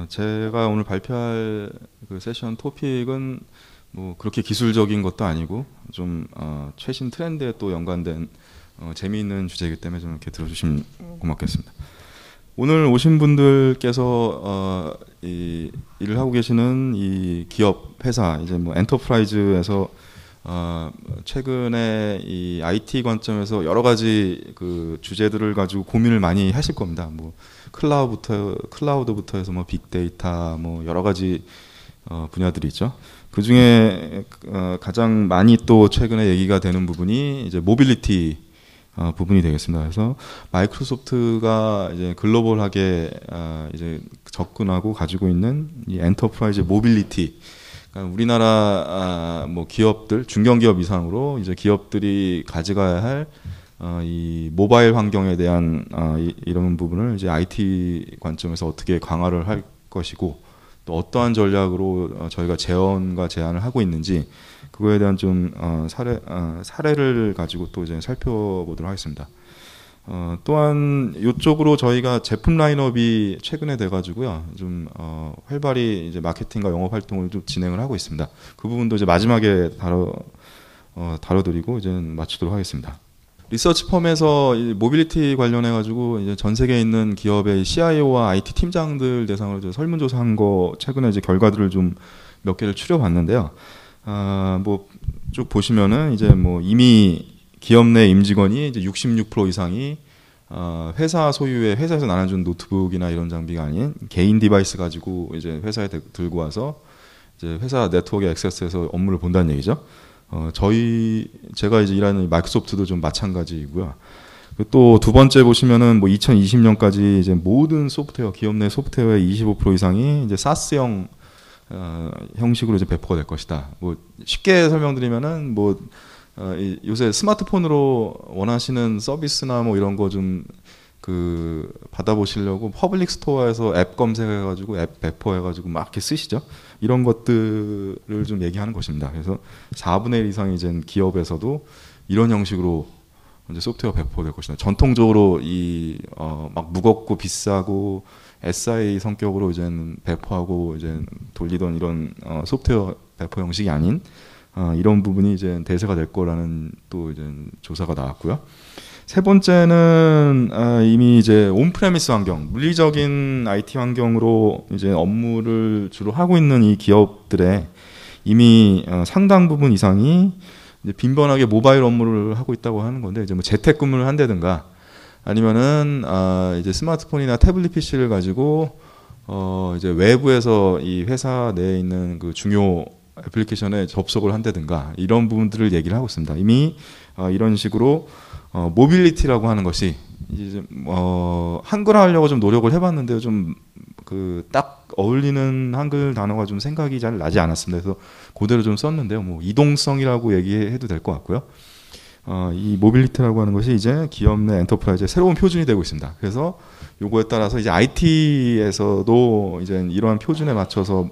제가 오늘 발표할 그 세션 토픽은 뭐 그렇게 기술적인 것도 아니고 좀 최신 트렌드에 또 연관된 재미있는 주제이기 때문에 좀 이렇게 들어주시면 고맙겠습니다. 오늘 오신 분들께서 이 일을 하고 계시는 이 기업 회사 이제 뭐 엔터프라이즈에서 최근에 이 IT 관점에서 여러 가지 그 주제들을 가지고 고민을 많이 하실 겁니다. 뭐 클라우드부터 해서 뭐 빅데이터 뭐 여러 가지 분야들이 있죠. 그 중에 가장 많이 또 최근에 얘기가 되는 부분이 이제 모빌리티 부분이 되겠습니다. 그래서 마이크로소프트가 이제 글로벌하게 이제 접근하고 가지고 있는 이 엔터프라이즈 모빌리티, 그러니까 우리나라 뭐 기업들, 중견기업 이상으로 이제 기업들이 가져가야 할 이 모바일 환경에 대한 이런 부분을 이제 IT 관점에서 어떻게 강화를 할 것이고 또 어떠한 전략으로 저희가 제언과 제안을 하고 있는지 그거에 대한 좀 사례를 가지고 또 이제 살펴보도록 하겠습니다. 또한 이쪽으로 저희가 제품 라인업이 최근에 돼가지고요, 좀 활발히 이제 마케팅과 영업 활동을 좀 진행을 하고 있습니다. 그 부분도 이제 마지막에 다뤄드리고 이제 마치도록 하겠습니다. 리서치 펌에서 모빌리티 관련해 가지고 이제 전 세계에 있는 기업의 CIO와 IT 팀장들 대상으로 설문조사한 거 최근에 이제 결과들을 좀 몇 개를 추려봤는데요. 뭐 쭉 보시면은 이제 뭐 이미 기업 내 임직원이 이제 66% 이상이 회사 소유의 회사에서 나눠준 노트북이나 이런 장비가 아닌 개인 디바이스 가지고 이제 회사에 들고 와서 이제 회사 네트워크에 액세스해서 업무를 본다는 얘기죠. 제가 이제 일하는 마이크로소프트도 좀 마찬가지이고요. 또 두 번째 보시면은 뭐 2020년까지 이제 모든 소프트웨어, 기업 내 소프트웨어의 25% 이상이 이제 사스형 형식으로 이제 배포가 될 것이다. 뭐 쉽게 설명드리면은 뭐 요새 스마트폰으로 원하시는 서비스나 뭐 이런 거 좀 그 받아보시려고 퍼블릭 스토어에서 앱 검색해가지고 앱 배포해가지고 막 이렇게 쓰시죠. 이런 것들을 좀 얘기하는 것입니다. 그래서 4분의 1 이상이 이제 기업에서도 이런 형식으로 이제 소프트웨어 배포될 것이다. 전통적으로 이 막 무겁고 비싸고 SI 성격으로 이제 배포하고 이제 돌리던 이런 소프트웨어 배포 형식이 아닌 이런 부분이 이제 대세가 될 거라는 또 이제 조사가 나왔고요. 세 번째는 이미 이제 온프레미스 환경, 물리적인 IT 환경으로 이제 업무를 주로 하고 있는 이 기업들의 이미 상당 부분 이상이 이제 빈번하게 모바일 업무를 하고 있다고 하는 건데, 이제 뭐 재택근무를 한다든가 아니면은 이제 스마트폰이나 태블릿 PC를 가지고 이제 외부에서 이 회사 내에 있는 그 중요 애플리케이션에 접속을 한다든가 이런 부분들을 얘기를 하고 있습니다. 이미 이런 식으로 모빌리티라고 하는 것이 이제 한글화 하려고 좀 노력을 해봤는데요, 좀 그 딱 어울리는 한글 단어가 좀 생각이 잘 나지 않았습니다. 그래서 그대로 좀 썼는데요, 뭐 이동성이라고 얘기해도 될 것 같고요. 이 모빌리티라고 하는 것이 이제 기업 내 엔터프라이즈의 새로운 표준이 되고 있습니다. 그래서 요거에 따라서 이제 IT에서도 이제 이러한 표준에 맞춰서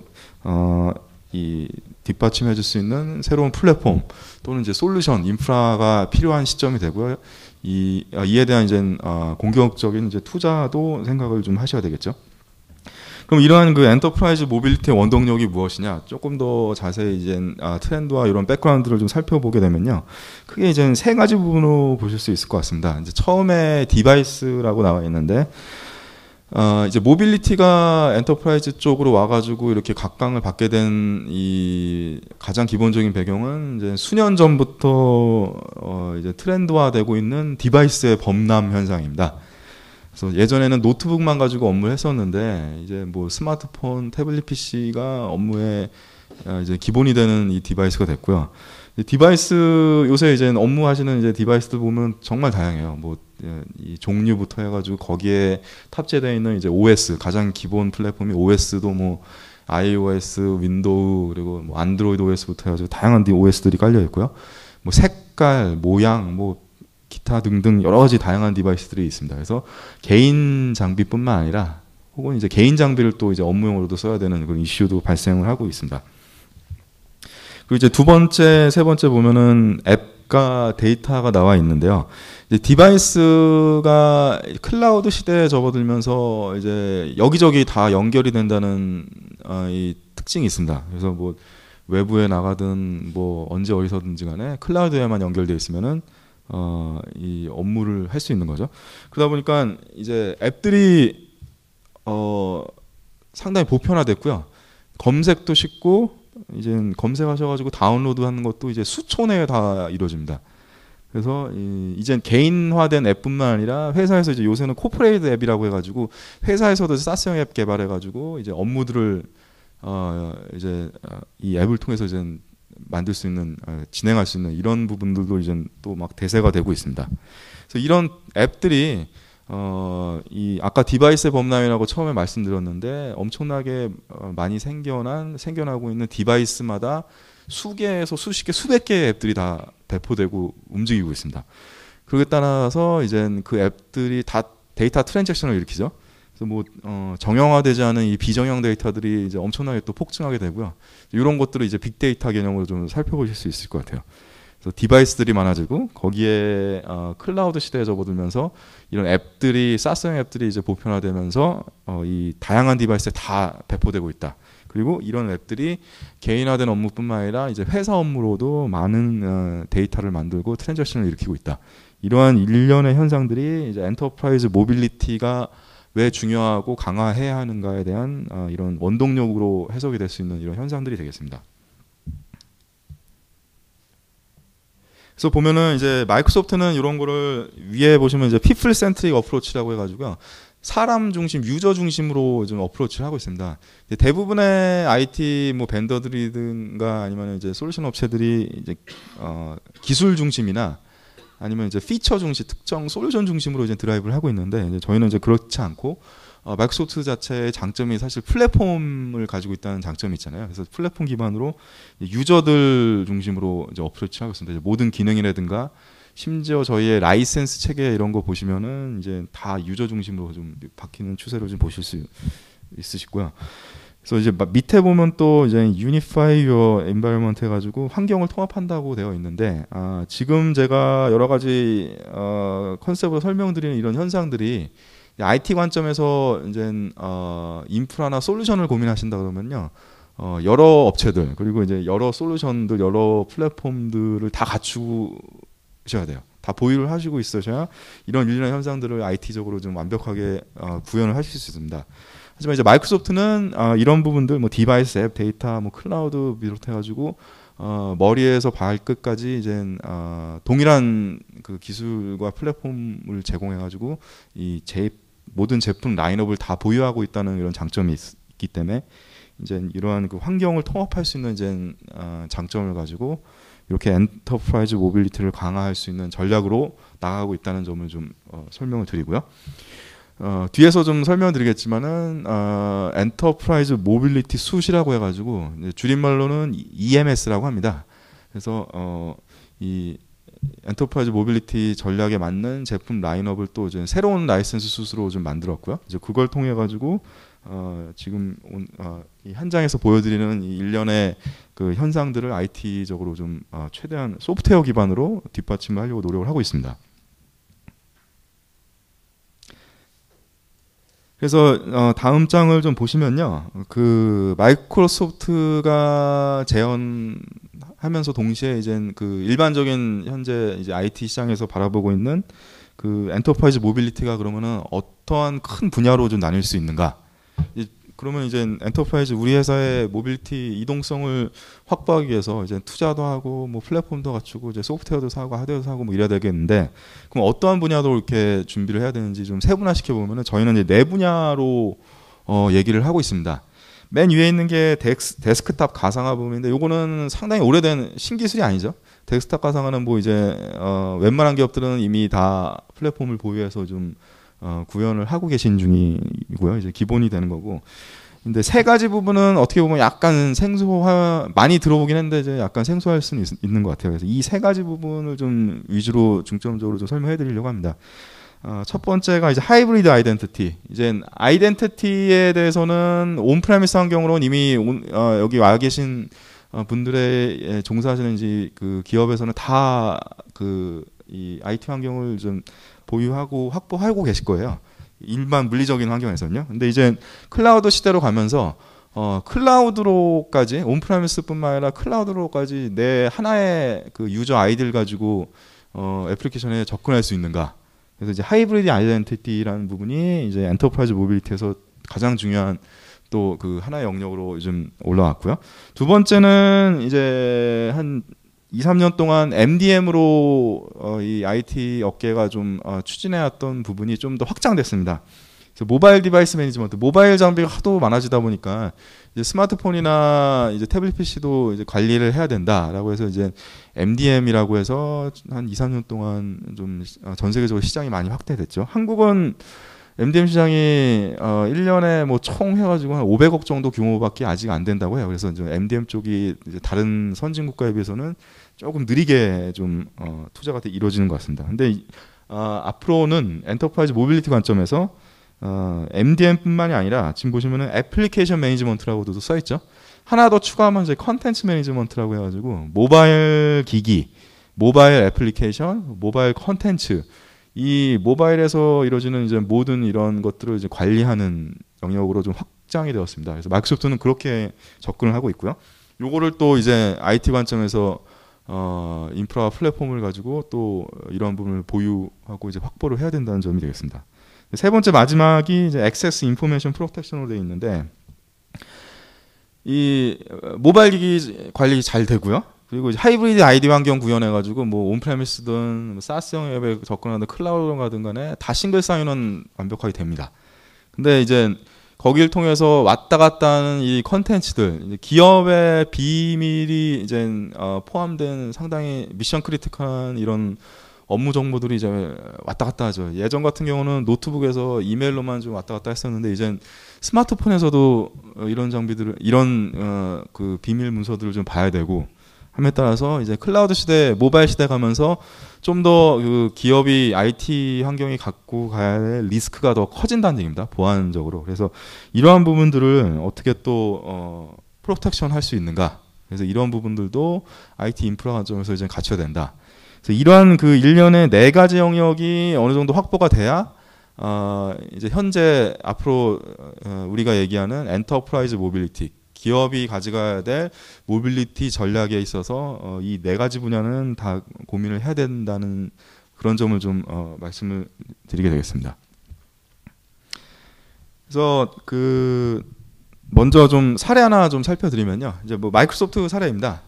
이 뒷받침해 줄 수 있는 새로운 플랫폼 또는 이제 솔루션, 인프라가 필요한 시점이 되고요. 이에 대한 이제 공격적인 이제 투자도 생각을 좀 하셔야 되겠죠. 그럼 이러한 그 엔터프라이즈 모빌리티의 원동력이 무엇이냐? 조금 더 자세히 이제 트렌드와 이런 백그라운드를 좀 살펴보게 되면요, 크게 이제 세 가지 부분으로 보실 수 있을 것 같습니다. 이제 처음에 디바이스라고 나와 있는데, 이제 모빌리티가 엔터프라이즈 쪽으로 와가지고 이렇게 각광을 받게 된 이 가장 기본적인 배경은 이제 수년 전부터 이제 트렌드화되고 있는 디바이스의 범람 현상입니다. 그래서 예전에는 노트북만 가지고 업무를 했었는데 이제 뭐 스마트폰, 태블릿 PC가 업무에 이제 기본이 되는 이 디바이스가 됐고요. 디바이스 요새 이제 업무하시는 이제 디바이스들 보면 정말 다양해요. 뭐 이 종류부터 해가지고 거기에 탑재되어 있는 이제 OS, 가장 기본 플랫폼이 OS도 뭐 iOS, 윈도우 그리고 뭐 안드로이드 OS부터 해가지고 다양한 OS들이 깔려 있고요. 뭐 색깔, 모양, 뭐 기타 등등 여러 가지 다양한 디바이스들이 있습니다. 그래서 개인 장비뿐만 아니라 혹은 이제 개인 장비를 또 이제 업무용으로도 써야 되는 그런 이슈도 발생을 하고 있습니다. 그리고 이제 두 번째, 세 번째 보면은 앱과 데이터가 나와 있는데요. 이제 디바이스가 클라우드 시대에 접어들면서 이제 여기저기 다 연결이 된다는 이 특징이 있습니다. 그래서 뭐 외부에 나가든 뭐 언제 어디서든지 간에 클라우드에만 연결되어 있으면은 이 업무를 할 수 있는 거죠. 그러다 보니까 이제 앱들이 상당히 보편화됐고요. 검색도 쉽고 이제 검색하셔가지고 다운로드하는 것도 이제 수초 내에 다 이루어집니다. 그래서 이젠 개인화된 앱뿐만 아니라 회사에서 이제 요새는 코퍼레이트 앱이라고 해가지고 회사에서도 사스형 앱 개발해가지고 이제 업무들을 이제 이 앱을 통해서 이제 만들 수 있는 진행할 수 있는 이런 부분들도 이제 또 막 대세가 되고 있습니다. 그래서 이런 앱들이 이 아까 디바이스의 범람이라고 처음에 말씀드렸는데 엄청나게 많이 생겨나고 있는 디바이스마다 수개에서 수십 개, 수백 개의 앱들이 다 배포되고 움직이고 있습니다. 그러기에 따라서 이제 그 앱들이 다 데이터 트랜잭션을 일으키죠. 그래서 뭐 정형화되지 않은 이 비정형 데이터들이 이제 엄청나게 또 폭증하게 되고요. 이런 것들을 이제 빅데이터 개념으로 좀 살펴보실 수 있을 것 같아요. 그래서 디바이스들이 많아지고 거기에 클라우드 시대에 접어들면서 이런 앱들이 사스형 앱들이 이제 보편화되면서 이 다양한 디바이스에 다 배포되고 있다. 그리고 이런 앱들이 개인화된 업무뿐만 아니라 이제 회사 업무로도 많은 데이터를 만들고 트랜잭션을 일으키고 있다. 이러한 일련의 현상들이 이제 엔터프라이즈 모빌리티가 왜 중요하고 강화해야 하는가에 대한 이런 원동력으로 해석이 될 수 있는 이런 현상들이 되겠습니다. 그래서 보면은 이제 마이크로소프트는 이런 거를 위에 보시면 이제 people centric approach라고 해가지고요. 사람 중심, 유저 중심으로 좀 어프로치를 하고 있습니다. 대부분의 IT 뭐 벤더들이든가 아니면 이제 솔루션 업체들이 이제 기술 중심이나 아니면 이제 피처 중심, 특정 솔루션 중심으로 이제 드라이브를 하고 있는데 이제 저희는 이제 그렇지 않고 마이크로소프트 자체의 장점이 사실 플랫폼을 가지고 있다는 장점이 있잖아요. 그래서 플랫폼 기반으로 유저들 중심으로 이제 어프로치를 하고 있습니다. 이제 모든 기능이라든가 심지어 저희의 라이센스 체계 이런 거 보시면은 이제 다 유저 중심으로 좀 바뀌는 추세로 좀 보실 수 있으시고요. 그래서 이제 밑에 보면 또 이제 Unify Your Environment 해가지고 환경을 통합한다고 되어 있는데 지금 제가 여러 가지 컨셉으로 설명드리는 이런 현상들이 IT 관점에서 이제 인프라나 솔루션을 고민하신다 그러면요. 여러 업체들 그리고 이제 여러 솔루션들 여러 플랫폼들을 다 갖추셔야 돼요. 다 보유를 하시고 있으셔야 이런 일련의 현상들을 IT적으로 좀 완벽하게 구현을 하실 수 있습니다. 하지만 이제 마이크로소프트는 이런 부분들 뭐 디바이스, 앱, 데이터, 뭐 클라우드 비롯해가지고 머리에서 발끝까지 이제 동일한 그 기술과 플랫폼을 제공해가지고 이 모든 제품 라인업을 다 보유하고 있다는 이런 장점이 있기 때문에 이제 이러한 그 환경을 통합할 수 있는 이제 장점을 가지고 이렇게 엔터프라이즈 모빌리티를 강화할 수 있는 전략으로 나가고 있다는 점을 좀 설명을 드리고요. 뒤에서 좀 설명드리겠지만은 엔터프라이즈 모빌리티 숫이라고 해가지고 줄임말로는 EMS라고 합니다. 그래서 이 엔터프라이즈 모빌리티 전략에 맞는 제품 라인업을 또 이제 새로운 라이센스 숫으로 좀 만들었고요. 이제 그걸 통해 가지고 지금 이 현장에서 보여드리는 이 일련의 그 현상들을 IT적으로 좀 최대한 소프트웨어 기반으로 뒷받침하려고 노력을 하고 있습니다. 그래서 다음 장을 좀 보시면요, 그 마이크로소프트가 재현하면서 동시에 이제 그 일반적인 현재 이제 IT 시장에서 바라보고 있는 그 엔터프라이즈 모빌리티가 그러면은 어떠한 큰 분야로 좀 나뉠 수 있는가? 그러면 이제 엔터프라이즈 우리 회사의 모빌리티 이동성을 확보하기 위해서 이제 투자도 하고 뭐 플랫폼도 갖추고 이제 소프트웨어도 사고 하드웨어도 사고 뭐 이래야 되겠는데 그럼 어떠한 분야도 이렇게 준비를 해야 되는지 좀 세분화시켜 보면은 저희는 이제 네 분야로 얘기를 하고 있습니다. 맨 위에 있는 게 데스크탑 가상화 부분인데 요거는 상당히 오래된 신기술이 아니죠. 데스크탑 가상화는 뭐 이제 웬만한 기업들은 이미 다 플랫폼을 보유해서 좀 구현을 하고 계신 중이고요. 이제 기본이 되는 거고. 근데 세 가지 부분은 어떻게 보면 약간 많이 들어보긴 했는데 이제 약간 생소할 수는 있는 것 같아요. 그래서 이 세 가지 부분을 좀 위주로 중점적으로 좀 설명해 드리려고 합니다. 첫 번째가 이제 하이브리드 아이덴티티. 이제 아이덴티티에 대해서는 온프레미스 환경으로는 이미 여기 와 계신 분들의 종사하시는 그 기업에서는 다 그 이 IT 환경을 좀 보유하고 확보하고 계실 거예요. 일반 물리적인 환경에서는요. 근데 이제 클라우드 시대로 가면서 클라우드로까지 온프레미스뿐만 아니라 클라우드로까지 내 하나의 그 유저 아이디를 가지고 애플리케이션에 접근할 수 있는가. 그래서 이제 하이브리드 아이덴티티라는 부분이 이제 엔터프라이즈 모빌리티에서 가장 중요한 또 그 하나의 영역으로 요즘 올라왔고요. 두 번째는 이제 한 2, 3년 동안 MDM으로 이 IT 업계가 좀 추진해왔던 부분이 좀 더 확장됐습니다. 그래서 모바일 디바이스 매니지먼트, 모바일 장비가 하도 많아지다 보니까 이제 스마트폰이나 이제 태블릿 PC도 이제 관리를 해야 된다라고 해서 이제 MDM이라고 해서 한 2, 3년 동안 좀 전 세계적으로 시장이 많이 확대됐죠. 한국은 MDM 시장이 1년에 뭐 총 해가지고 한 500억 정도 규모밖에 아직 안 된다고 해요. 그래서 이제 MDM 쪽이 이제 다른 선진 국가에 비해서는 조금 느리게 좀 투자가 이루어지는 것 같습니다. 근데 앞으로는 엔터프라이즈 모빌리티 관점에서 MDM뿐만이 아니라 지금 보시면은 애플리케이션 매니지먼트라고도 써 있죠. 하나 더 추가하면 이제 컨텐츠 매니지먼트라고 해가지고 모바일 기기, 모바일 애플리케이션, 모바일 컨텐츠 이 모바일에서 이루어지는 이제 모든 이런 것들을 이제 관리하는 영역으로 좀 확장이 되었습니다. 그래서 마이크로소프트는 그렇게 접근을 하고 있고요. 요거를 또 이제 IT 관점에서 인프라 플랫폼을 가지고 또 이런 부분을 보유하고 이제 확보를 해야 된다는 점이 되겠습니다. 세 번째 마지막이 이제 액세스 인포메이션 프로텍션으로 되어 있는데 이 모바일 기기 관리 잘 되고요. 그리고 이제 하이브리드 아이디 환경 구현해가지고 뭐 온프레미스든 사스형 앱에 접근하든 클라우드로 가든 간에 다 싱글 사인은 완벽하게 됩니다. 근데 이제 거기를 통해서 왔다 갔다 하는 이 컨텐츠들, 기업의 비밀이 이제 포함된 상당히 미션 크리티컬한 이런 업무 정보들이 이제 왔다 갔다 하죠. 예전 같은 경우는 노트북에서 이메일로만 좀 왔다 갔다 했었는데 이제 스마트폰에서도 이런 장비들을 이런 그 비밀 문서들을 좀 봐야 되고 함에 따라서 이제 클라우드 시대, 모바일 시대 가면서 좀 더 그 기업이 IT 환경이 갖고 가야 될 리스크가 더 커진다는 얘기입니다. 보안적으로. 그래서 이러한 부분들을 어떻게 또 프로텍션 할 수 있는가. 그래서 이런 부분들도 IT 인프라 관점에서 이제 갖춰야 된다. 그래서 이러한 그 일련의 4가지 영역이 어느 정도 확보가 돼야 이제 현재 앞으로 우리가 얘기하는 엔터프라이즈 모빌리티 기업이 가져가야 될 모빌리티 전략에 있어서 이 4가지 분야는 다 고민을 해야 된다는 그런 점을 좀 말씀을 드리게 되겠습니다. 그래서 그 먼저 좀 사례 하나 좀 살펴드리면요. 이제 뭐 마이크로소프트 사례입니다.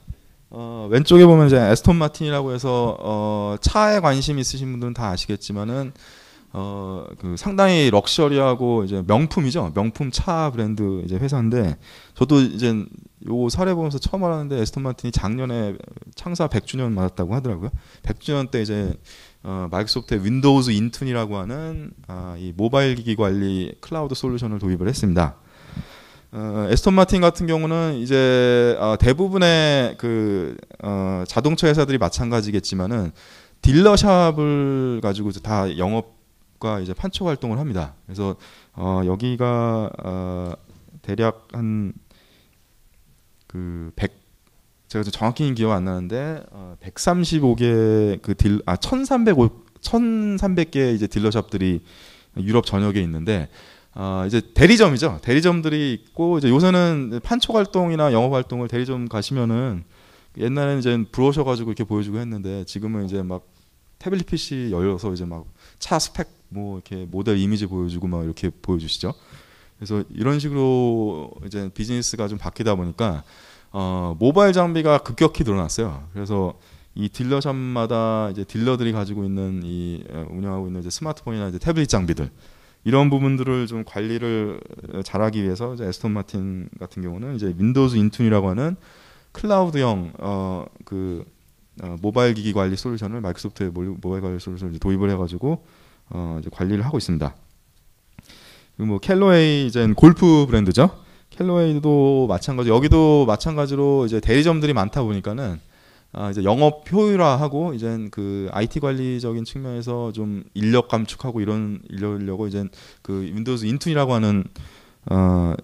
왼쪽에 보면 이제 에스톤 마틴이라고 해서 차에 관심 있으신 분들은 다 아시겠지만은 그 상당히 럭셔리하고 이제 명품이죠. 명품 차 브랜드 이제 회사인데 저도 이제 요 사례 보면서 처음 알았는데 에스톤 마틴이 작년에 창사 100주년 맞았다고 하더라고요. 100주년 때 이제 마이크로소프트의 윈도우즈 인툰이라고 하는 이 모바일 기기 관리 클라우드 솔루션을 도입을 했습니다. 에스톤 마틴 같은 경우는 이제 대부분의 그 자동차 회사들이 마찬가지겠지만은 딜러샵을 가지고 이제 다 영업과 이제 판촉 활동을 합니다. 그래서 여기가 대략 한 그 100 제가 정확히는 기억 안 나는데 135개 그 1300개 이제 딜러샵들이 유럽 전역에 있는데 이제 대리점이죠. 대리점들이 있고 이제 요새는 판촉 활동이나 영업 활동을 대리점 가시면은 옛날에는 이제 브로셔 가지고 이렇게 보여주고 했는데 지금은 이제 막 태블릿 PC 열어서 이제 막 차 스펙 뭐 이렇게 모델 이미지 보여주고 막 이렇게 보여주시죠. 그래서 이런 식으로 이제 비즈니스가 좀 바뀌다 보니까 모바일 장비가 급격히 늘어났어요. 그래서 이 딜러샵마다 이제 딜러들이 가지고 있는 이 운영하고 있는 이제 스마트폰이나 이제 태블릿 장비들 이런 부분들을 좀 관리를 잘하기 위해서 이제 에스톤 마틴 같은 경우는 이제 윈도우즈 인툰이라고 하는 클라우드형 모바일 기기 관리 솔루션을 마이크로소프트의 모바일 관리 솔루션을 도입을 해가지고 이제 관리를 하고 있습니다. 그리고 뭐 캘로웨이 이제 골프 브랜드죠. 캘로웨이도 마찬가지. 여기도 마찬가지로 이제 대리점들이 많다 보니까는 이제 영업 효율화하고 이제 그 IT 관리적인 측면에서 좀 인력 감축하고 이러려고 이제 그 윈도우즈 인툰이라고 하는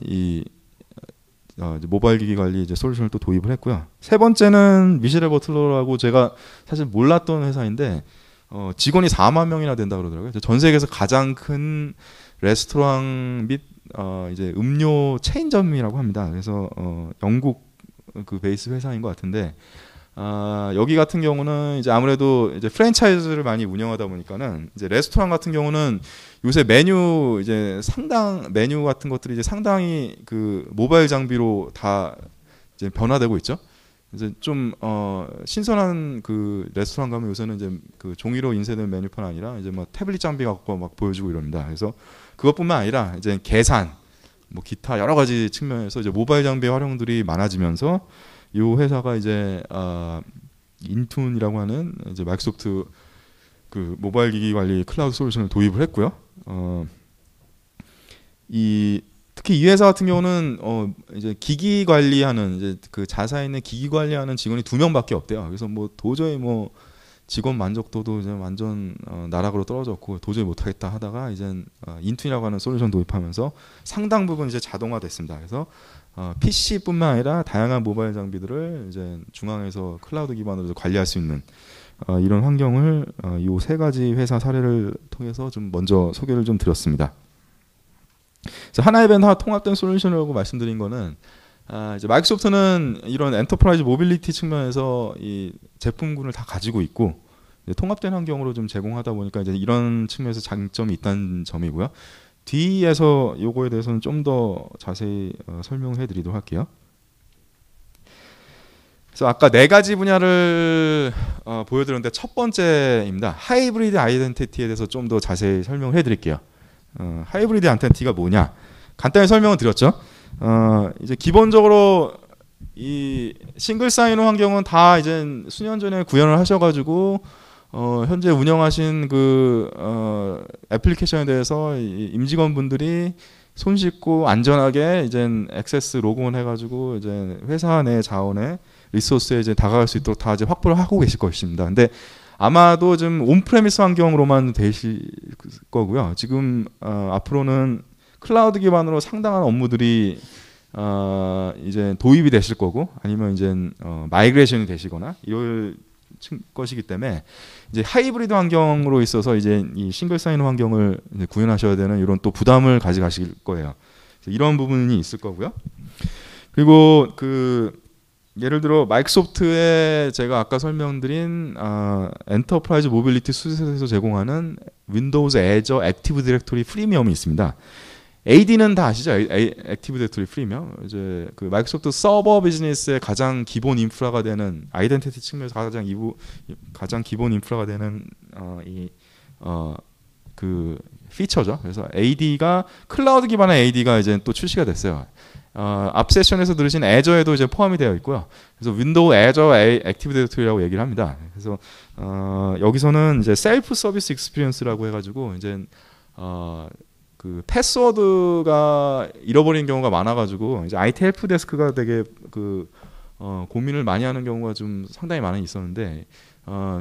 이 이제 모바일 기기 관리 이제 솔루션을 또 도입을 했고요. 세 번째는 미셸 버틀러라고 제가 사실 몰랐던 회사인데 직원이 4만 명이나 된다 그러더라고요. 전 세계에서 가장 큰 레스토랑 및 이제 음료 체인점이라고 합니다. 그래서 영국 그 베이스 회사인 것 같은데 여기 같은 경우는 이제 아무래도 이제 프랜차이즈를 많이 운영하다 보니까는 이제 레스토랑 같은 경우는 요새 메뉴 같은 것들이 이제 상당히 그 모바일 장비로 다 이제 변화되고 있죠. 이제 좀 신선한 그 레스토랑 가면 요새는 이제 그 종이로 인쇄된 메뉴판 아니라 이제 막 태블릿 장비 갖고 막 보여주고 이럽니다. 그래서 그것뿐만 아니라 이제 계산, 뭐 기타 여러 가지 측면에서 이제 모바일 장비의 활용들이 많아지면서 이 회사가 이제 인툰이라고 하는 이제 마이크로소프트 그 모바일 기기 관리 클라우드 솔루션을 도입을 했고요. 특히 이 회사 같은 경우는 이제 기기 관리하는 이제 그 자사에 있는 기기 관리하는 직원이 2명밖에 없대요. 그래서 뭐 도저히 뭐 직원 만족도도 이제 완전 나락으로 떨어졌고 도저히 못하겠다 하다가 이제 인툰이라고 하는 솔루션 도입하면서 상당 부분 이제 자동화됐습니다. 그래서 PC뿐만 아니라 다양한 모바일 장비들을 이제 중앙에서 클라우드 기반으로 관리할 수 있는 이런 환경을 이 세 가지 회사 사례를 통해서 좀 먼저 소개를 좀 드렸습니다. 그래서 하나의 밴드 하나 통합된 솔루션이라고 말씀드린 거는 이제 마이크로소프트는 이런 엔터프라이즈 모빌리티 측면에서 이 제품군을 다 가지고 있고 통합된 환경으로 좀 제공하다 보니까 이제 이런 측면에서 장점이 있다는 점이고요. 뒤에서 요거에 대해서는 좀 더 자세히 설명해 드리도록 할게요. 그래서 아까 네 가지 분야를 보여드렸는데 첫 번째입니다. 하이브리드 아이덴티티에 대해서 좀 더 자세히 설명을 해드릴게요. 하이브리드 아이덴티티가 뭐냐? 간단히 설명을 드렸죠. 이제 기본적으로 이 싱글 사인온 환경은 다 이제 수년 전에 구현을 하셔가지고 현재 운영하신 그 애플리케이션에 대해서 임직원분들이 손쉽고 안전하게 이제 액세스 로그온 해가지고 이제 회사 내 자원에 리소스에 이제 다가갈 수 있도록 다 이제 확보를 하고 계실 것입니다. 근데 아마도 좀 온프레미스 환경으로만 되실 거고요. 지금 앞으로는 클라우드 기반으로 상당한 업무들이 이제 도입이 되실 거고 아니면 이제 마이그레이션이 되시거나 이럴 것이기 때문에 이제 하이브리드 환경으로 있어서 이제 이 싱글 사인 환경을 이제 구현하셔야 되는 이런 또 부담을 가져가실 거예요. 이런 부분이 있을 거고요. 그리고 그 예를 들어 마이크로소프트에 제가 아까 설명드린 엔터프라이즈 모빌리티 수셋에서 제공하는 윈도우즈 애저 액티브 디렉토리 프리미엄이 있습니다. AD는 다 아시죠? 액티브 디렉토리 프리미엄. 이제 그 마이크로소프트 서버 비즈니스의 가장 기본 인프라가 되는 아이덴티티 측면에서 가장 기본 인프라가 되는 그 피처죠. 그래서 AD가 클라우드 기반의 AD가 이제 또 출시가 됐어요. 앞 세션에서 들으신 애저에도 이제 포함이 되어 있고요. 그래서 윈도우 애저 액티브 디렉토리라고 얘기를 합니다. 그래서 여기서는 이제 셀프 서비스 익스피리언스라고 해가지고 이제 그 패스워드가 잃어버린 경우가 많아가지고 이제 IT 헬프 데스크가 되게 그 고민을 많이 하는 경우가 좀 상당히 많이 있었는데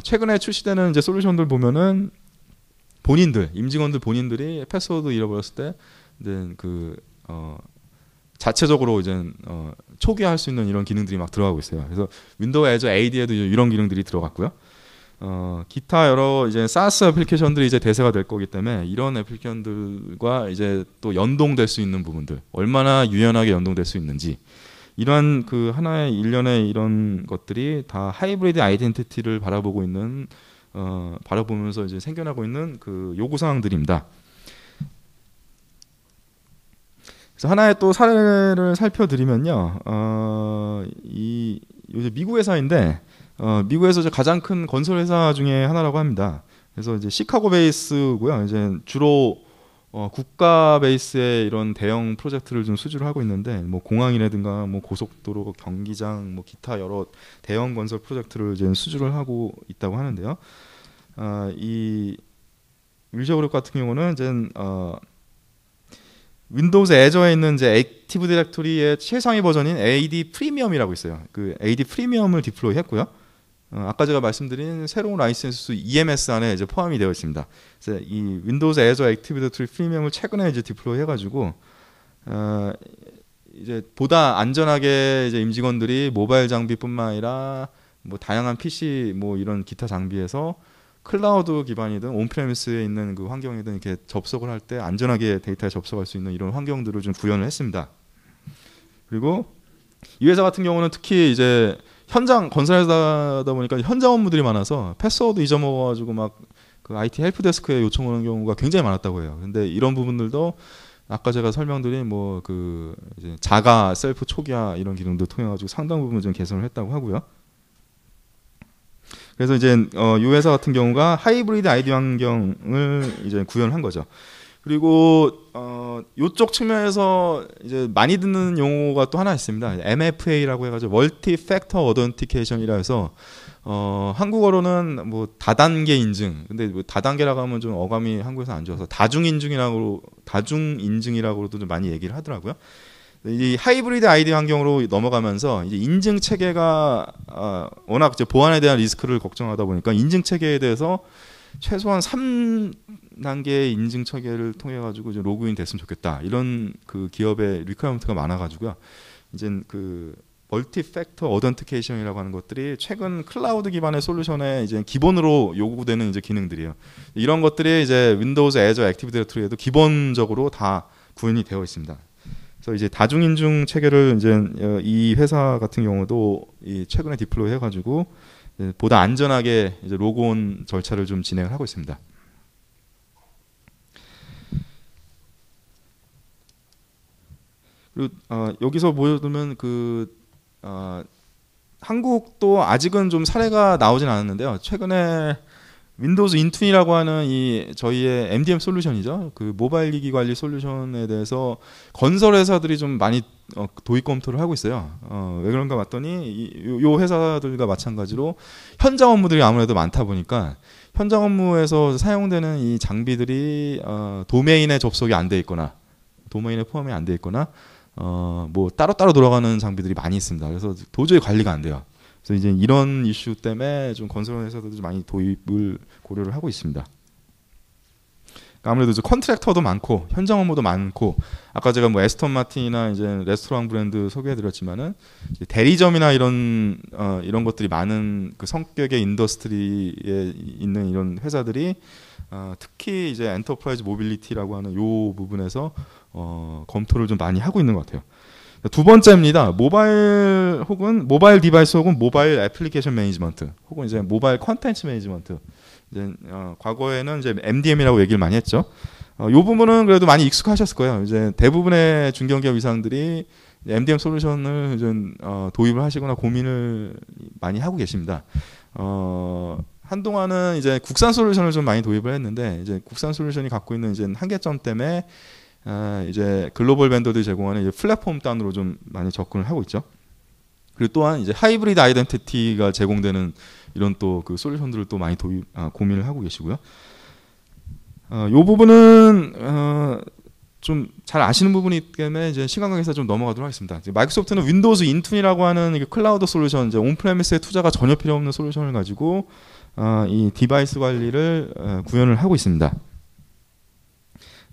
최근에 출시되는 이제 솔루션들 보면은 임직원들 본인들이 패스워드 잃어버렸을 때 이제 그 자체적으로 이제 초기화할 수 있는 이런 기능들이 막 들어가고 있어요. 그래서 윈도우 애저 AD에도 이런 기능들이 들어갔고요. 기타 여러 이제 SaaS 애플리케이션들이 이제 대세가 될 거기 때문에 이런 애플리케이션들과 이제 또 연동될 수 있는 부분들, 얼마나 유연하게 연동될 수 있는지 이러한 그 하나의 일련의 이런 것들이 다 하이브리드 아이덴티티를 바라보고 있는 바라보면서 이제 생겨나고 있는 그 요구 사항들입니다. 그래서 하나의 또 사례를 살펴드리면요, 이 요새 미국 회사인데 미국에서 이제 가장 큰 건설 회사 중에 하나라고 합니다. 그래서 이제 시카고 베이스고요. 이제 주로 국가 베이스의 이런 대형 프로젝트를 좀 수주를 하고 있는데, 뭐 공항이라든가 뭐 고속도로, 경기장, 뭐 기타 여러 대형 건설 프로젝트를 이제 수주를 하고 있다고 하는데요. 이 윌셔그룹 같은 경우는 이제 윈도우즈 애저에 있는 이제 액티브 디렉토리의 최상위 버전인 AD 프리미엄이라고 있어요. 그 AD 프리미엄을 디플로이했고요. 아까 제가 말씀드린 새로운 라이센스 EMS 안에 이제 포함이 되어 있습니다. 그래서 이 윈도우즈 애저 액티브 디렉토리 프리미엄을 최근에 이제 디플로이해가지고 이제 보다 안전하게 이제 임직원들이 모바일 장비뿐만 아니라 뭐 다양한 PC 뭐 이런 기타 장비에서 클라우드 기반이든 온프레미스에 있는 그 환경이든 이렇게 접속을 할 때 안전하게 데이터에 접속할 수 있는 이런 환경들을 좀 구현을 했습니다. 그리고 이 회사 같은 경우는 특히 이제 현장 건설회사다 보니까 현장 업무들이 많아서 패스워드 잊어먹어가지고 막 그 IT 헬프데스크에 요청하는 경우가 굉장히 많았다고 해요. 근데 이런 부분들도 아까 제가 설명드린 뭐 그 자가 셀프 초기화 이런 기능도 통해 가지고 상당 부분 좀 개선을 했다고 하고요. 그래서 이제 이 회사 같은 경우가 하이브리드 아이디 환경을 이제 구현한 거죠. 그리고 이쪽 측면에서 이제 많이 듣는 용어가 또 하나 있습니다. MFA라고 해가지고 멀티 팩터 어던티케이션이라 해서 한국어로는 뭐 다단계 인증. 근데 뭐 다단계라고 하면 좀 어감이 한국에서 안 좋아서 다중인증이라고도 좀 많이 얘기를 하더라고요. 이 하이브리드 아이디 환경으로 넘어가면서 이제 인증 체계가 워낙 이제 보안에 대한 리스크를 걱정하다 보니까 인증 체계에 대해서 최소한 3단계의 인증 체계를 통해 가지고 이제 로그인 됐으면 좋겠다. 이런 그 기업의 리퀘어먼트가 많아 가지고요. 이제 그 멀티 팩터 어던티케이션이라고 하는 것들이 최근 클라우드 기반의 솔루션에 이제 기본으로 요구되는 이제 기능들이에요. 이런 것들이 이제 윈도우즈 애저 액티브 디렉토리에도 기본적으로 다 구현이 되어 있습니다. 그래서 이제 다중인증 체계를 이제 이 회사 같은 경우도 이 최근에 디플로이 해가지고 보다 안전하게 이제 로그온 절차를 좀 진행을 하고 있습니다. 그리고 여기서 보여드리면 한국도 아직은 좀 사례가 나오진 않았는데요. 최근에 윈도우즈 인툰이라고 하는 이 저희의 MDM 솔루션이죠. 그 모바일 기기 관리 솔루션에 대해서 건설 회사들이 좀 많이 도입 검토를 하고 있어요. 왜 그런가 봤더니 요 회사들과 마찬가지로 현장 업무들이 아무래도 많다 보니까 현장 업무에서 사용되는 이 장비들이 도메인에 접속이 안 돼 있거나 도메인에 포함이 안 돼 있거나 뭐 따로따로 돌아가는 장비들이 많이 있습니다. 그래서 도저히 관리가 안 돼요. 그래서 이제 이런 이슈 때문에 좀 건설 회사들도 좀 많이 도입을 고려를 하고 있습니다. 그러니까 아무래도 이제 컨트랙터도 많고 현장 업무도 많고 아까 제가 뭐 에스턴 마틴이나 이제 레스토랑 브랜드 소개해드렸지만은 대리점이나 이런 것들이 많은 그 성격의 인더스트리에 있는 이런 회사들이 특히 이제 엔터프라이즈 모빌리티라고 하는 요 부분에서 검토를 좀 많이 하고 있는 것 같아요. 두 번째입니다. 모바일 디바이스 혹은 모바일 애플리케이션 매니지먼트 혹은 이제 모바일 컨텐츠 매니지먼트. 이제 과거에는 이제 MDM이라고 얘기를 많이 했죠. 이 부분은 그래도 많이 익숙하셨을 거예요. 이제 대부분의 중견기업 이사들이 MDM 솔루션을 좀 도입을 하시거나 고민을 많이 하고 계십니다. 한동안은 이제 국산 솔루션을 좀 많이 도입을 했는데 이제 국산 솔루션이 갖고 있는 이제 한계점 때문에 이제 글로벌 벤더들이 제공하는 이제 플랫폼 단으로 좀 많이 접근을 하고 있죠. 그리고 또한 이제 하이브리드 아이덴티티가 제공되는 이런 또 그 솔루션들을 또 많이 고민을 하고 계시고요. 이 부분은 좀 잘 아시는 부분이기 때문에 이제 시간 관계상 좀 넘어가도록 하겠습니다. 마이크로소프트는 윈도우즈 인툰이라고 하는 클라우드 솔루션, 이제 온프레미스에 투자가 전혀 필요 없는 솔루션을 가지고 이 디바이스 관리를 구현을 하고 있습니다.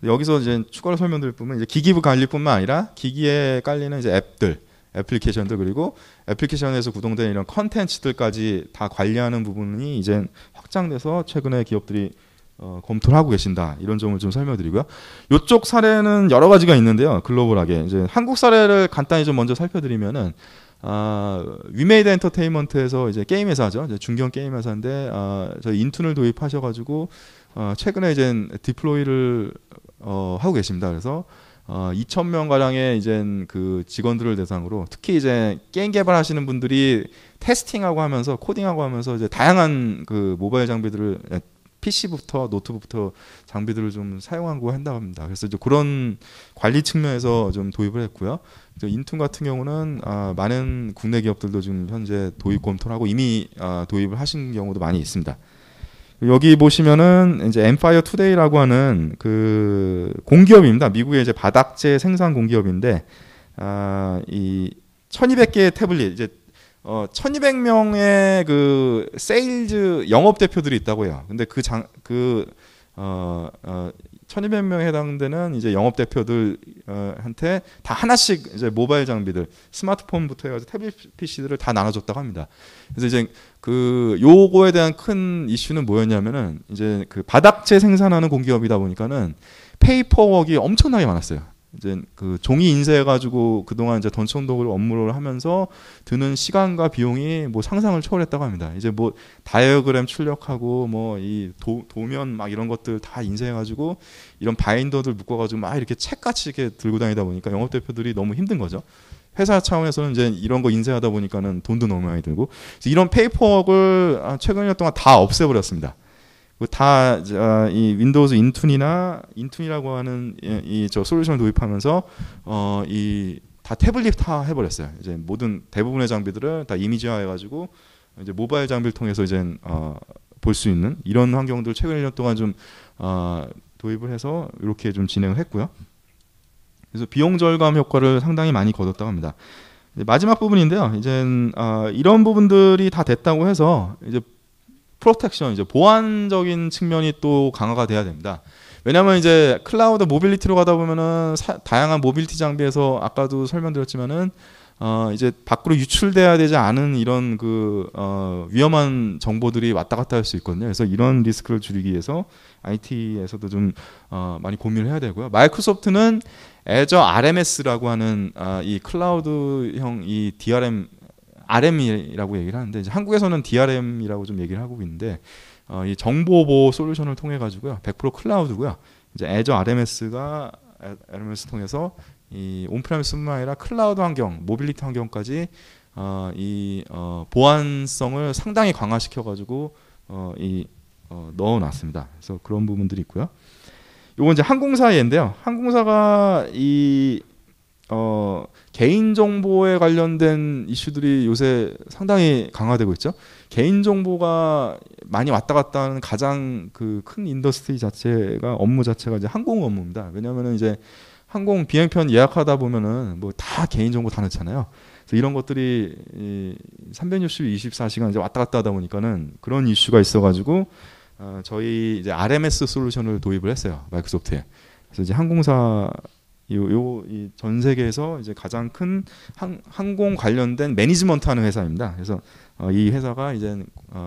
여기서 이제 추가로 설명드릴 부분은 이제 기기 관리뿐만 아니라 기기에 깔리는 이제 앱들, 애플리케이션들 그리고 애플리케이션에서 구동되는 이런 컨텐츠들까지 다 관리하는 부분이 이제 확장돼서 최근에 기업들이 검토를 하고 계신다. 이런 점을 좀 설명드리고요. 이쪽 사례는 여러 가지가 있는데요. 글로벌하게 이제 한국 사례를 간단히 좀 먼저 살펴드리면은 위메이드 엔터테인먼트에서 이제 게임 회사죠. 이제 중견 게임 회사인데 저희 인툰을 도입하셔가지고 최근에 이제 디플로이를 하고 계십니다. 그래서 2,000명 가량의 이제 그 직원들을 대상으로 특히 이제 게임 개발하시는 분들이 테스팅하고 하면서 코딩하고 하면서 이제 다양한 그 모바일 장비들을 PC부터 노트북부터 장비들을 좀 사용하고 한다고 합니다. 그래서 이제 그런 관리 측면에서 좀 도입을 했고요. 인툰 같은 경우는 많은 국내 기업들도 지금 현재 도입 검토를 하고 이미 도입을 하신 경우도 많이 있습니다. 여기 보시면은 이제 엠파이어 투데이라고 하는 그 공기업입니다. 미국의 이제 바닥재 생산 공기업인데 이 1,200개의 태블릿 이제 1,200명의 그 세일즈 영업 대표들이 있다고 해요. 근데 1200명에 해당되는 이제 영업 대표들 한테 다 하나씩 이제 모바일 장비들, 스마트폰부터 해가지고 태블릿 PC들을 다 나눠줬다고 합니다. 그래서 이제 그 요거에 대한 큰 이슈는 뭐였냐면은 이제 그 바닥재 생산하는 공기업이다 보니까는 페이퍼웍이 엄청나게 많았어요. 이제 그 종이 인쇄해가지고 그동안 이제 던천도구를 업무를 하면서 드는 시간과 비용이 뭐 상상을 초월했다고 합니다. 이제 뭐 다이어그램 출력하고 뭐 이 도면 막 이런 것들 다 인쇄해가지고 이런 바인더들 묶어가지고 막 이렇게 책같이 이렇게 들고 다니다 보니까 영업 대표들이 너무 힘든 거죠. 회사 차원에서는 이제 이런 거 인쇄하다 보니까는 돈도 너무 많이 들고, 그래서 이런 페이퍼웍을 최근 1년 동안 다 없애버렸습니다. 다 이 윈도우즈 인툰이라고 하는 이 저 솔루션을 도입하면서 이 다 태블릿화 해버렸어요. 이제 모든 대부분의 장비들을 다 이미지화해가지고 이제 모바일 장비를 통해서 이제 볼 수 있는 이런 환경들 최근 1년 동안 좀 도입을 해서 이렇게 좀 진행을 했고요. 그래서 비용 절감 효과를 상당히 많이 거뒀다고 합니다. 마지막 부분인데요. 이제 이런 부분들이 다 됐다고 해서 이제 프로텍션, 이제 보안적인 측면이 또 강화가 돼야 됩니다. 왜냐하면 이제 클라우드 모빌리티로 가다 보면은 다양한 모빌리티 장비에서 아까도 설명드렸지만은 이제 밖으로 유출돼야 되지 않은 이런 그 위험한 정보들이 왔다 갔다 할 수 있거든요. 그래서 이런 리스크를 줄이기 위해서 IT에서도 좀 많이 고민을 해야 되고요. 마이크로소프트는 Azure RMS라고 하는 이 클라우드형 이 DRM RM이라고 얘기를 하는데, 이제 한국에서는 DRM이라고 좀 얘기를 하고 있는데 이 정보 보호 솔루션을 통해 가지고요, 100% 클라우드고요. 이제 Azure RMS가 RMS 통해서 이 온프레미스뿐만 아니라 클라우드 환경, 모빌리티 환경까지 이 보안성을 상당히 강화시켜 가지고 넣어놨습니다. 그래서 그런 부분들이 있고요. 요건 이제 항공사 예인데요. 항공사가 이 개인정보에 관련된 이슈들이 요새 상당히 강화되고 있죠. 개인정보가 많이 왔다 갔다 하는 가장 그 큰 인더스트리 자체가 업무 자체가 이제 항공 업무입니다. 왜냐하면 이제 항공 비행편 예약하다 보면은 뭐 다 개인정보 다 넣잖아요. 그래서 이런 것들이 364시간 이제 왔다 갔다 하다 보니까는 그런 이슈가 있어가지고 저희 이제 RMS 솔루션을 도입을 했어요, 마이크로소프트에. 그래서 이제 항공사 이 전 세계에서 이제 가장 큰 항공 관련된 매니지먼트하는 회사입니다. 그래서 이 회사가 이제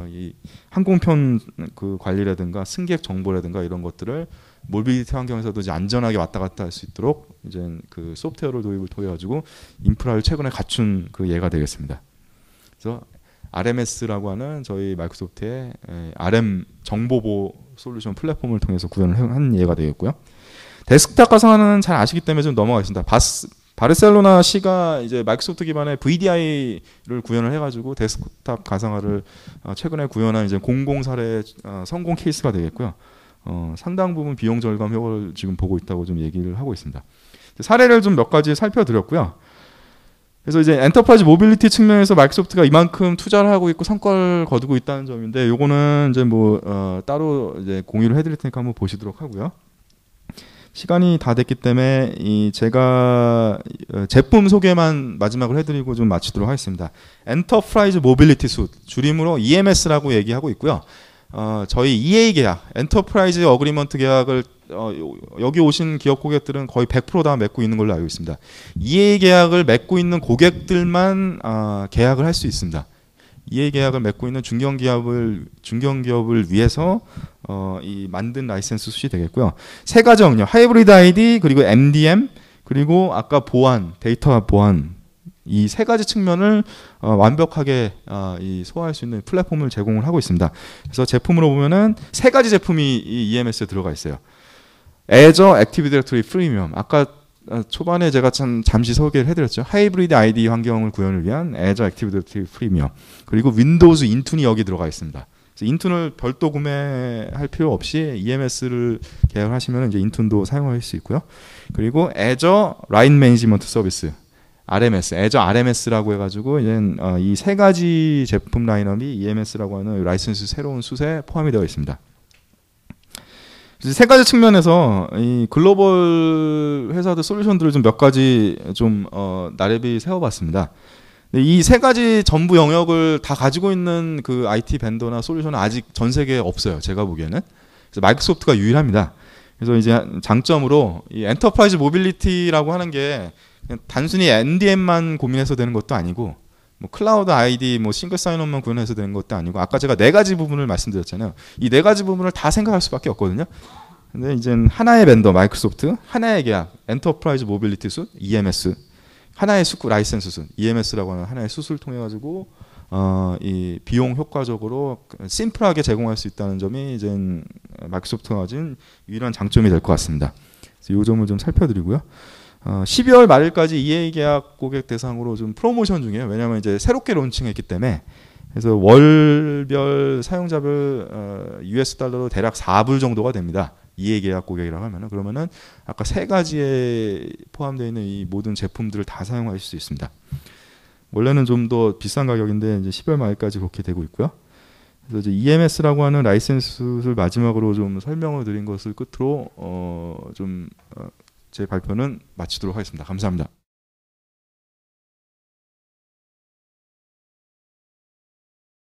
이 항공편 그 관리라든가 승객 정보라든가 이런 것들을 모빌리티 환경에서도 이제 안전하게 왔다 갔다 할 수 있도록 이제 그 소프트웨어를 도입을 통해 가지고 인프라를 최근에 갖춘 그 예가 되겠습니다. 그래서 RMS라고 하는 저희 마이크로소프트의 RM 정보보호 솔루션 플랫폼을 통해서 구현을 한 예가 되겠고요. 데스크탑 가상화는 잘 아시기 때문에 좀 넘어가겠습니다. 바르셀로나 시가 이제 마이크로소프트 기반의 VDI를 구현을 해가지고 데스크탑 가상화를 최근에 구현한 이제 공공 사례 성공 케이스가 되겠고요. 상당 부분 비용 절감 효과를 지금 보고 있다고 좀 얘기를 하고 있습니다. 사례를 좀 몇 가지 살펴드렸고요. 그래서 이제 엔터프라이즈 모빌리티 측면에서 마이크로소프트가 이만큼 투자를 하고 있고 성과를 거두고 있다는 점인데, 요거는 이제 뭐 따로 이제 공유를 해드릴 테니까 한번 보시도록 하고요. 시간이 다 됐기 때문에 제가 제품 소개만 마지막으로 해드리고 좀 마치도록 하겠습니다. 엔터프라이즈 모빌리티 숫, 줄임으로 EMS라고 얘기하고 있고요. 저희 EA 계약, 엔터프라이즈 어그리먼트 계약을 여기 오신 기업 고객들은 거의 100% 다 맺고 있는 걸로 알고 있습니다. EA 계약을 맺고 있는 고객들만 계약을 할 수 있습니다. EA 계약을 맺고 있는 중견기업을 위해서 이 만든 라이센스 숫이 되겠고요. 세 가지 영역, 하이브리드 ID 그리고 MDM 그리고 아까 보안, 데이터 보안, 이 세 가지 측면을 완벽하게 소화할 수 있는 플랫폼을 제공을 하고 있습니다. 그래서 제품으로 보면은 세 가지 제품이 이 EMS에 들어가 있어요. Azure Active Directory 프리미엄, 아까 초반에 제가 잠시 소개를 해드렸죠. 하이브리드 ID 환경을 구현을 위한 Azure Active Directory 프리미엄, 그리고 윈도우즈 인툰이 여기 들어가 있습니다. 그래서 인툰을 별도 구매할 필요 없이 EMS를 계약하시면 이제 인툰도 사용할 수 있고요. 그리고 Azure Line Management Service, RMS, Azure RMS라고 해가지고 이제 이 세 가지 제품 라인업이 EMS라고 하는 라이센스 새로운 숫에 포함이 되어 있습니다. 세 가지 측면에서 이 글로벌 회사들 솔루션들을 좀 몇 가지 좀 나래비 세워봤습니다. 이 세 가지 전부 영역을 다 가지고 있는 그 IT 벤더나 솔루션은 아직 전 세계에 없어요. 제가 보기에는. 그래서 마이크로소프트가 유일합니다. 그래서 이제 장점으로 이 엔터프라이즈 모빌리티라고 하는 게 그냥 단순히 NDM만 고민해서 되는 것도 아니고 뭐 클라우드 아이디 뭐 싱글 사인온만 구현해서 되는 것도 아니고 아까 제가 네 가지 부분을 말씀드렸잖아요. 이 네 가지 부분을 다 생각할 수밖에 없거든요. 근데 이제 하나의 벤더 마이크로소프트, 하나의 계약 엔터프라이즈 모빌리티 수 EMS, 하나의 수급 라이센스 수 EMS라고 하는 하나의 수수를 통해 가지고 이 비용 효과적으로 심플하게 제공할 수 있다는 점이 이제 마이크로소프트가 가진 유일한 장점이 될 것 같습니다. 그래서 이 점을 좀 살펴드리고요. 12월 말일까지 EA 계약 고객 대상으로 좀 프로모션 중이에요. 왜냐하면 이제 새롭게 론칭했기 때문에. 그래서 월별 사용자별 US 달러로 대략 4불 정도가 됩니다. EA 계약 고객이라고 하면은 그러면은 아까 세 가지에 포함되어 있는 이 모든 제품들을 다 사용하실 수 있습니다. 원래는 좀 더 비싼 가격인데 이제 12월 말까지 그렇게 되고 있고요. 그래서 이제 EMS라고 하는 라이센스를 마지막으로 좀 설명을 드린 것을 끝으로 제 발표는 마치도록 하겠습니다. 감사합니다.